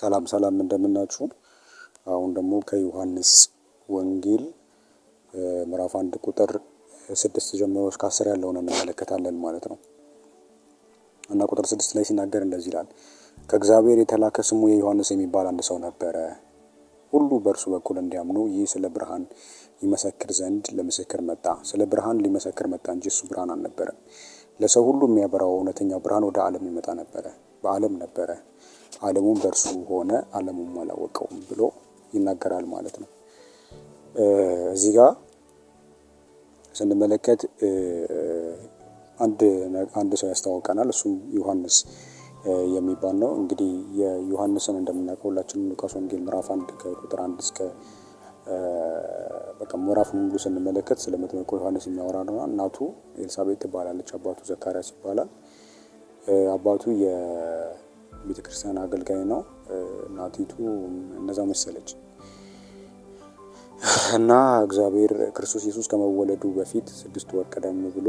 ሰላም እንደምናችሁ። አሁን ደግሞ ከዮሐንስ ወንጌል ምዕራፍ 1 ቁጥር 6 ጀምሮ እስከ 10 ያለውን እንመለከታለን ማለት ነው። እና ቁጥር 6 ላይ ሲናገር እንደዚህ ይላል። ከእግዚአብሔር የተላከ ስሙ የዮሐንስ የሚባል አንድ ሰው ነበረ። ሁሉ በእርሱ በኩል እንዲያምኑ ይህ ስለ ብርሃን ይመሰክር ዘንድ ለምስክር መጣ። ስለ ብርሃን ሊመሰክር መጣ እንጂ እሱ ብርሃን አልነበረም። ለሰው ሁሉ የሚያበራው እውነተኛው ብርሃን ወደ ዓለም ይመጣ ነበረ። በዓለም ነበረ፣ ዓለሙም በእርሱ ሆነ፣ ዓለሙም አላወቀውም ብሎ ይናገራል ማለት ነው። እዚህ ጋር ስንመለከት አንድ ሰው ያስተዋውቀናል። እሱም ዮሐንስ የሚባል ነው። እንግዲህ የዮሐንስን እንደምናውቀው ሁላችንም ሉቃስ ወንጌል ምዕራፍ 1 ከቁጥር 1 እስከ ምዕራፉን ሙሉ ስንመለከት ስለ መጥምቁ ዮሐንስ የሚያወራ ነው። እናቱ ኤልሳቤጥ ትባላለች፣ አባቱ ዘካርያስ ይባላል። አባቱ የቤተክርስቲያን አገልጋይ ነው። እናቲቱ እነዛ መሰለች እና እግዚአብሔር ክርስቶስ ኢየሱስ ከመወለዱ በፊት 6 ወር ቀደም ብሎ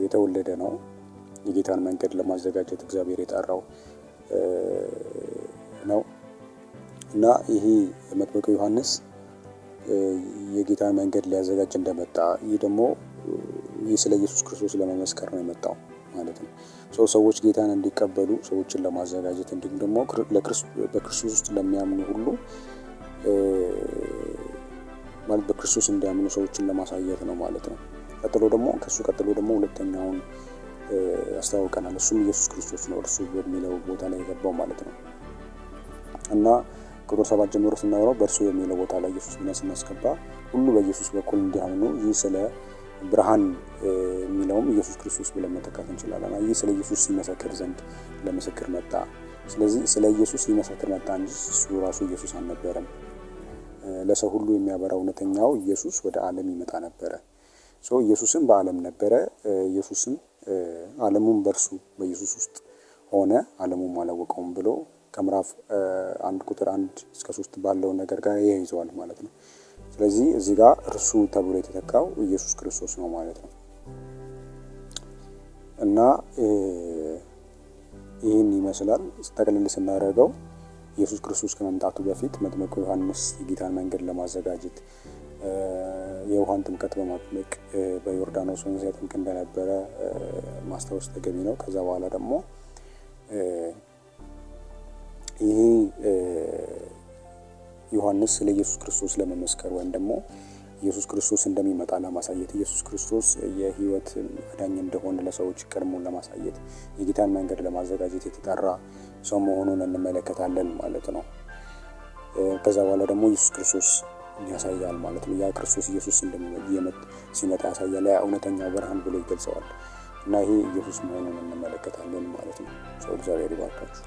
የተወለደ ነው። የጌታን መንገድ ለማዘጋጀት እግዚአብሔር የጠራው ነው እና ይሄ መጥምቁ ዮሐንስ የጌታን መንገድ ሊያዘጋጅ እንደመጣ ይህ ስለ ኢየሱስ ክርስቶስ ለመመስከር ነው የመጣው ማለት ነው። ሰዎች ጌታን እንዲቀበሉ ሰዎችን ለማዘጋጀት እንዲሁም ደግሞ በክርስቶስ ውስጥ ለሚያምኑ ሁሉ ማለት በክርስቶስ እንዲያምኑ ሰዎችን ለማሳየት ነው ማለት ነው። ከሱ ቀጥሎ ደግሞ ሁለተኛውን ያስተዋውቀናል። እሱም ኢየሱስ ክርስቶስ ነው፣ እርሱ በሚለው ቦታ ላይ የገባው ማለት ነው። እና ቁጥር 7 ጀምሮ ስናወራው በእርሱ የሚለው ቦታ ላይ ኢየሱስ ብለን ስናስገባ ሁሉ በኢየሱስ በኩል እንዲያምኑ ይህ ስለ ብርሃን የሚለውም ኢየሱስ ክርስቶስ ብለን መተካት እንችላለን። ይህ ስለ ኢየሱስ ሲመሰክር ዘንድ ለምስክር መጣ። ስለዚህ ስለ ኢየሱስ ሊመሰክር መጣ እንጂ እሱ ራሱ ኢየሱስ አልነበረም። ለሰው ሁሉ የሚያበራው እውነተኛው ኢየሱስ ወደ ዓለም ይመጣ ነበረ። ኢየሱስም በዓለም ነበረ፣ ኢየሱስም ዓለሙም በእርሱ በኢየሱስ ውስጥ ሆነ፣ ዓለሙም አላወቀውም ብሎ ከምዕራፍ 1 ቁጥር 1 እስከ 3 ባለው ነገር ጋር ይይዘዋል ማለት ነው። ስለዚህ እዚህ ጋር እርሱ ተብሎ የተተካው ኢየሱስ ክርስቶስ ነው ማለት ነው። እና ይህን ይመስላል ጠቅልል ስናደርገው ኢየሱስ ክርስቶስ ከመምጣቱ በፊት መጥምቁ ዮሐንስ የጌታን መንገድ ለማዘጋጀት የውሃን ጥምቀት በማጥመቅ በዮርዳኖስ ወንዝ ያጠምቅ እንደነበረ ማስታወስ ተገቢ ነው። ከዛ በኋላ ደግሞ ይሄ ዮሐንስ ስለ ኢየሱስ ክርስቶስ ለመመስከር ወይም ደግሞ ኢየሱስ ክርስቶስ እንደሚመጣ ለማሳየት ኢየሱስ ክርስቶስ የሕይወት አዳኝ እንደሆነ ለሰዎች ቀድሞ ለማሳየት የጌታን መንገድ ለማዘጋጀት የተጠራ ሰው መሆኑን እንመለከታለን ማለት ነው። ከዛ በኋላ ደግሞ ኢየሱስ ክርስቶስ ያሳያል ማለት ነው። ያ ክርስቶስ ኢየሱስ ሲመጣ ያሳያል። ያ እውነተኛው ብርሃን ብሎ ይገልጸዋል እና ይሄ ኢየሱስ መሆኑን እንመለከታለን ማለት ነው። እግዚአብሔር ይባርካችሁ።